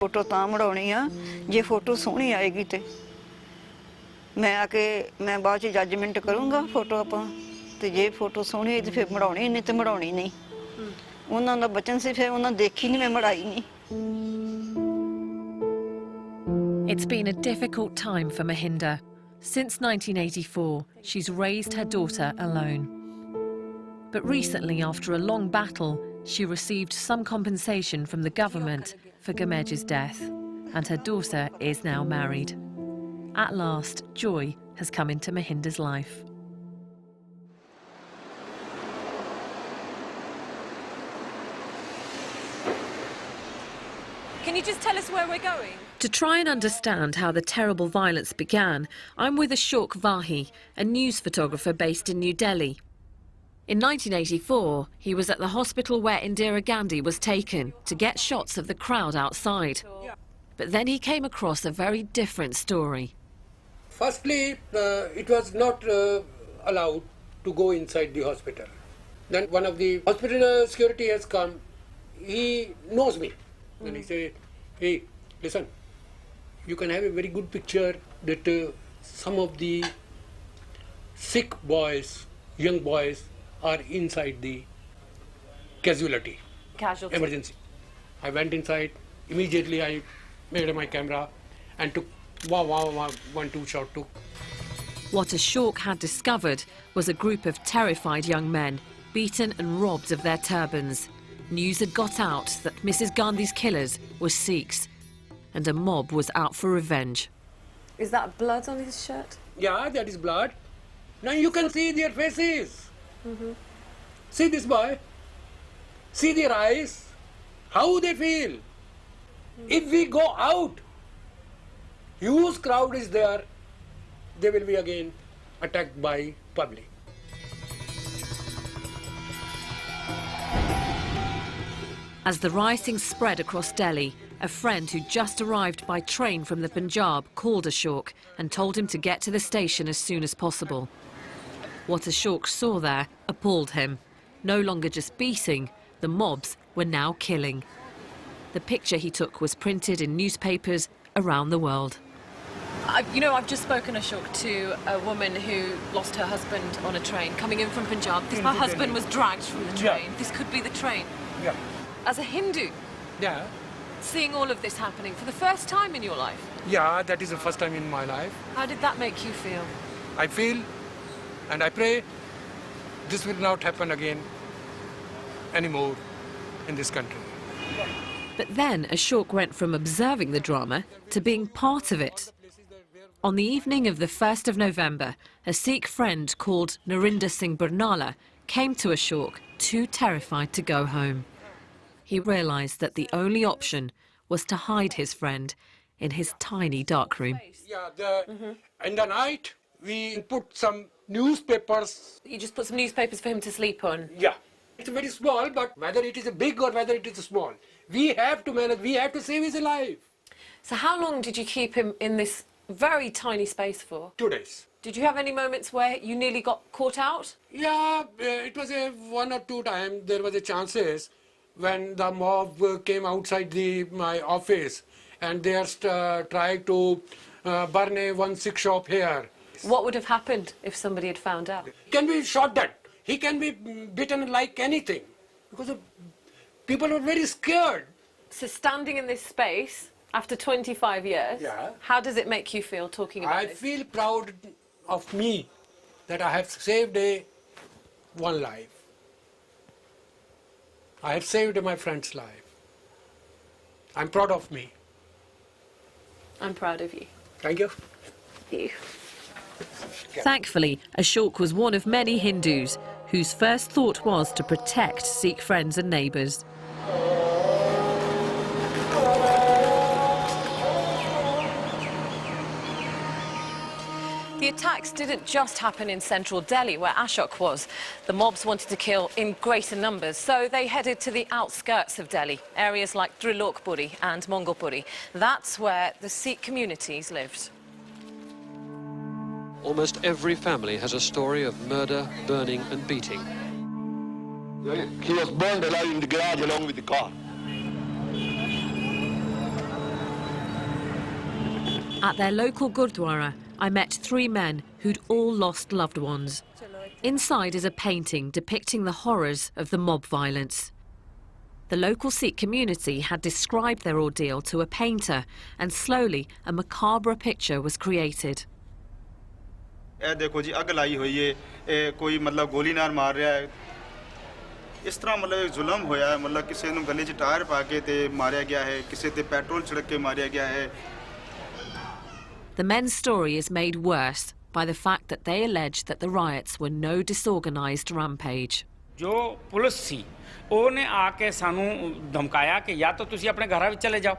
Photo तां मड़ाउणी आ जे photo सोहनी आएगी ते मैं आके मैं बाद च जजमेंट करूँगा फोटो आपां ते जे फोटो सोहनी होई ते फिर मड़ाउणी नहीं ते मड़ाउणी नहीं उन्हां दा बचन सी फिर उन्हां देखी नहीं मैं मड़ाई नहीं। It's been a difficult time for Mahinda. Since 1984, she's raised her daughter alone. But recently, after a long battle, she received some compensation from the government for Gamej's death, and her daughter is now married. At last, joy has come into Mahinda's life. Can you just tell us where we're going? To try and understand how the terrible violence began, I'm with Ashok Vahi, a news photographer based in New Delhi. In 1984, he was at the hospital where Indira Gandhi was taken to get shots of the crowd outside. But then he came across a very different story. Firstly, it was not allowed to go inside the hospital. Then one of the hospital security has come. He knows me. And he said, hey, listen, you can have a very good picture that some of the Sikh boys, young boys, are inside the casualty. Emergency. I went inside. Immediately I made my camera and took one, two shot took. What Ashok had discovered was a group of terrified young men, beaten and robbed of their turbans. News had got out that Mrs. Gandhi's killers were Sikhs, and a mob was out for revenge. Is that blood on his shirt? Yeah, that is blood. Now you can see their faces. See this boy. See their eyes. How they feel. If we go out, huge crowd is there, they will be again attacked by public. As the rioting spread across Delhi, a friend who just arrived by train from the Punjab called Ashok and told him to get to the station as soon as possible. What Ashok saw there appalled him. No longer just beating, the mobs were now killing. The picture he took was printed in newspapers around the world. I've just spoken, Ashok, to a woman who lost her husband on a train coming in from Punjab. Her husband was dragged from the train. Yeah. This could be the train. Yeah. As a Hindu, Yeah. seeing all of this happening for the first time in your life, Yeah, that is the first time in my life. how did that make you feel? I feel and I pray this will not happen again anymore in this country. But then Ashok went from observing the drama to being part of it. On the evening of the 1st of November, a Sikh friend called Narinder Singh Barnala came to Ashok, too terrified to go home. He realised that the only option was to hide his friend in his tiny dark room. Yeah, in the night we put some newspapers. You just put some newspapers for him to sleep on. Yeah. It's very small, but whether it is a big or whether it is a small, we have to manage, we have to save his life. So how long did you keep him in this very tiny space for? 2 days. Did you have any moments where you nearly got caught out? Yeah, it was a 1 or 2 times there was a chances when the mob came outside my office and they are trying to burn one Sikh shop here. What would have happened if somebody had found out? He can be shot dead. He can be beaten like anything because people were very scared. So standing in this space after 25 years, Yeah. how does it make you feel talking about I this? feel proud of me that I have saved one life. I have saved my friend's life. I'm proud of me. I'm proud of you. Thank you. You. Thankfully, Ashok was one of many Hindus whose first thought was to protect Sikh friends and neighbours. The attacks didn't just happen in central Delhi, where Ashok was. The mobs wanted to kill in greater numbers, so they headed to the outskirts of Delhi, areas like Trilokpuri and Mongolpuri. That's where the Sikh communities lived. Almost every family has a story of murder, burning and beating. He was burned alive in the garage along with the car. At their local Gurdwara, I met 3 men who'd all lost loved ones. Inside is a painting depicting the horrors of the mob violence. The local Sikh community had described their ordeal to a painter, and slowly a macabre picture was created. ਇਹ ਦੇਖੋ ਜੀ ਅੱਗ ਲਾਈ ਹੋਈ ਹੈ ਇਹ ਕੋਈ ਮਤਲਬ ਗੋਲੀ ਨਾਲ ਮਾਰ ਰਿਹਾ ਹੈ ਇਸ ਤਰ੍ਹਾਂ ਮਤਲਬ ਜ਼ੁਲਮ ਹੋਇਆ ਹੈ ਮਤਲਬ ਕਿਸੇ ਨੂੰ ਗਲੇ 'ਚ ਟਾਇਰ ਪਾ ਕੇ ਤੇ ਮਾਰਿਆ ਗਿਆ ਹੈ ਕਿਸੇ ਤੇ ਪੈਟਰੋਲ ਛਿੜਕ ਕੇ ਮਾਰਿਆ ਗਿਆ ਹੈ The men's story is made worse by the fact that they allege that the riots were no disorganized rampage. जो पुलिस सी ਉਹਨੇ ਆ ਕੇ ਸਾਨੂੰ ਧਮਕਾਇਆ ਕਿ ਜਾਂ ਤਾਂ ਤੁਸੀਂ ਆਪਣੇ ਘਰਾਂ ਵਿੱਚ ਚਲੇ ਜਾਓ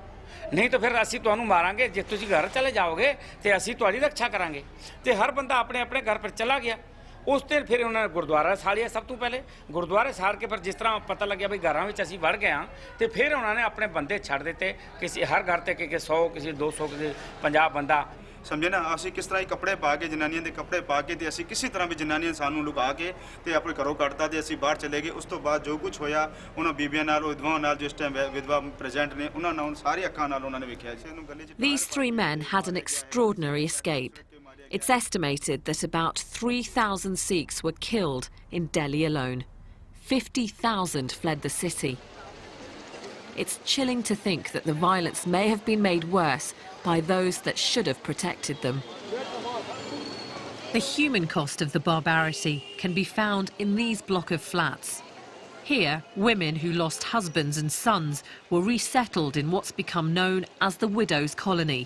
नहीं तो फिर ਅਸੀਂ ਤੁਹਾਨੂੰ ਮਾਰਾਂਗੇ ਜੇ ਤੁਸੀਂ ਘਰ ਚਲੇ ਜਾਓਗੇ ਤੇ ਅਸੀਂ ਤੁਹਾਡੀ ਰੱਖਿਆ ਕਰਾਂਗੇ ਤੇ ਹਰ ਬੰਦਾ ਆਪਣੇ ਆਪਣੇ ਘਰ ਪਰ ਚਲਾ ਗਿਆ ਉਸ ਦਿਨ ਫਿਰ ਉਹਨਾਂ ਨੇ ਗੁਰਦੁਆਰਾ ਸਾੜਿਆ ਸਭ ਤੋਂ ਪਹਿਲੇ ਗੁਰਦੁਆਰੇ ਸਾੜ ਕੇ ਫਿਰ ਜਿਸ ਤਰ੍ਹਾਂ ਪਤਾ ਲੱਗਿਆ ਵੀ ਘਰਾਂ ਵਿੱਚ ਅਸੀਂ ਵੜ ਗਏ ਹਾਂ ਤੇ ਫਿਰ ਉਹਨਾਂ ਨੇ ਆਪਣੇ ਬੰਦੇ ਛੱਡ ਦਿੱਤੇ ਕਿਸੇ ਹਰ ਘਰ ਤੇ ਕਿ 100 ਕਿਸੇ 200 ਕਿਸੇ 50 ਬੰਦਾ ਸਮਝੇ ਨਾ ਅਸੀਂ ਕਿਸ ਤਰ੍ਹਾਂ ਹੀ ਕੱਪੜੇ ਪਾ ਕੇ ਜਨਾਨੀਆਂ ਦੇ ਕੱਪੜੇ ਪਾ ਕੇ ਤੇ ਅਸੀਂ ਕਿਸੇ ਤਰ੍ਹਾਂ ਵੀ ਜਨਾਨੀਆਂ ਸਾਨੂੰ ਲੁਕਾ ਕੇ ਤੇ ਆਪਣੇ ਘਰੋਂ ਕੱਢਤਾ ਤੇ ਅਸੀਂ ਬਾਹਰ ਚਲੇ ਗਏ ਉਸ ਤੋਂ ਬਾਅਦ ਜੋ ਕੁਝ ਹੋਇਆ ਉਹਨਾਂ ਬੀਬੀਆਂ ਨਾਲ ਵਿਧਵਾਵਾਂ ਨਾਲ ਜਿਸ ਟਾਈਮ ਵਿਧਵਾ ਪ੍ਰੈਜ਼ੈਂਟ ਨੇ ਉਹਨਾਂ ਨਾਲ ਸਾਰੀ ਅੱਖਾਂ ਨਾਲ ਉਹਨਾਂ ਨੇ ਵੇਖਿਆ ਸੀ ਇਹਨੂੰ ਗੱਲੇ 'ਚ These 3 men had an extraordinary escape. It's estimated that about 3,000 Sikhs were killed in Delhi alone. 50,000 fled the city. It's chilling to think that the violence may have been made worse by those that should have protected them. The human cost of the barbarity can be found in these block of flats. Here, women who lost husbands and sons were resettled in what's become known as the widows' colony.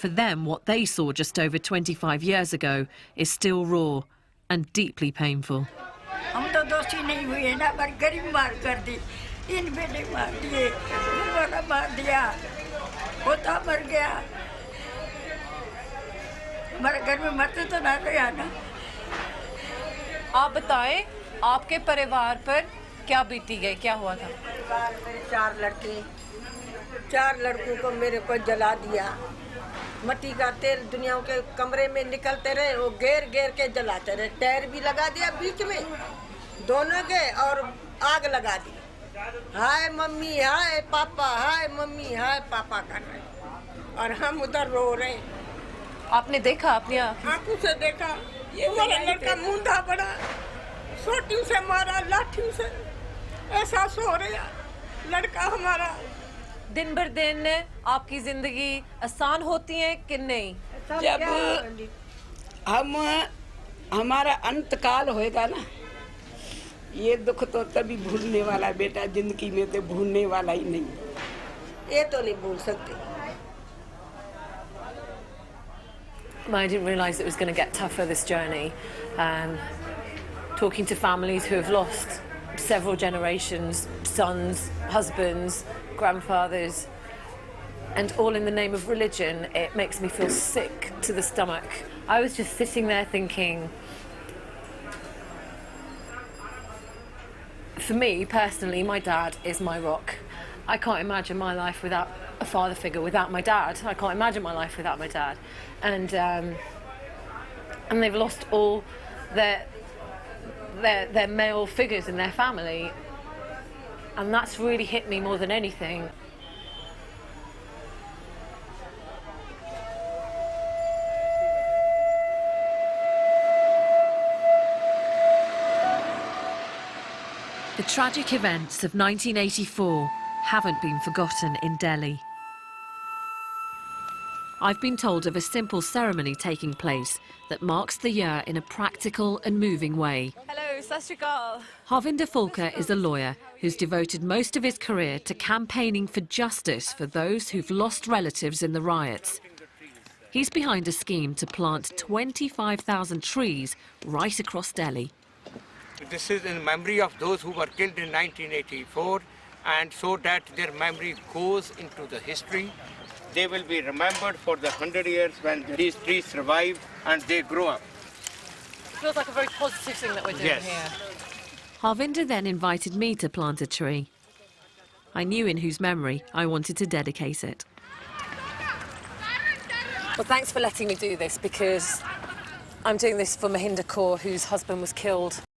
For them, what they saw just over 25 years ago is still raw and deeply painful. हम तो दोषी नहीं हुए ना, पर गरीब मार कर दी, 3 बेटे मार दिए, वाला मार दिया, पोता मर गया, हमारे घर में मरते तो ना गया ना। आप बताएं, आपके परिवार पर क्या बीती गई, क्या हुआ था? परिवार में 4 लड़के, 4 लड़कों को मेरे को जला दिया। मट्टी का तेल दुनिया के कमरे में निकलते रहे, वो घेर घेर के जलाते रहे, टायर भी लगा दिया बीच में दोनों के और आग लगा दी। हाय मम्मी हाय पापा, हाय मम्मी हाय पापा कर रहे और हम उधर रो रहे। आपने देखा अपनी आंखों से देखा, हमारा लड़का मुंडा बड़ा सोटियों से मारा, लाठियों से, ऐसा सो रहा लड़का हमारा। दिन भर दिन आपकी जिंदगी आसान होती है कि नहीं? जब हमारा अंतकाल होएगा ना, ये दुख तो तभी भूलने वाला है बेटा, जिंदगी में तो भूलने वाला ही नहीं, ये तो नहीं भूल सकते। I didn't realise it was going to get tougher, this journey. Talking to families who have lost several generations, sons, husbands, grandfathers, and all in the name of religion, it makes me feel sick to the stomach. I was just sitting there thinking, for me personally, my dad is my rock. I can't imagine my life without a father figure, without my dad. I can't imagine my life without my dad. And they've lost all their male figures in their family, and that's really hit me more than anything. The tragic events of 1984 haven't been forgotten in Delhi. I've been told of a simple ceremony taking place that marks the year in a practical and moving way. Hello, Sat Shri Akal. Harvinder Fulkar is a lawyer who's devoted most of his career to campaigning for justice for those who've lost relatives in the riots. He's behind a scheme to plant 25,000 trees right across Delhi. This is in memory of those who were killed in 1984, and so that their memory goes into the history. They will be remembered for the 100 years when these trees survive and they grow up. Feels like a very positive thing that we're doing here. Harvinder then invited me to plant a tree. I knew in whose memory I wanted to dedicate it. Well, thanks for letting me do this, because I'm doing this for Mahinder Kaur, whose husband was killed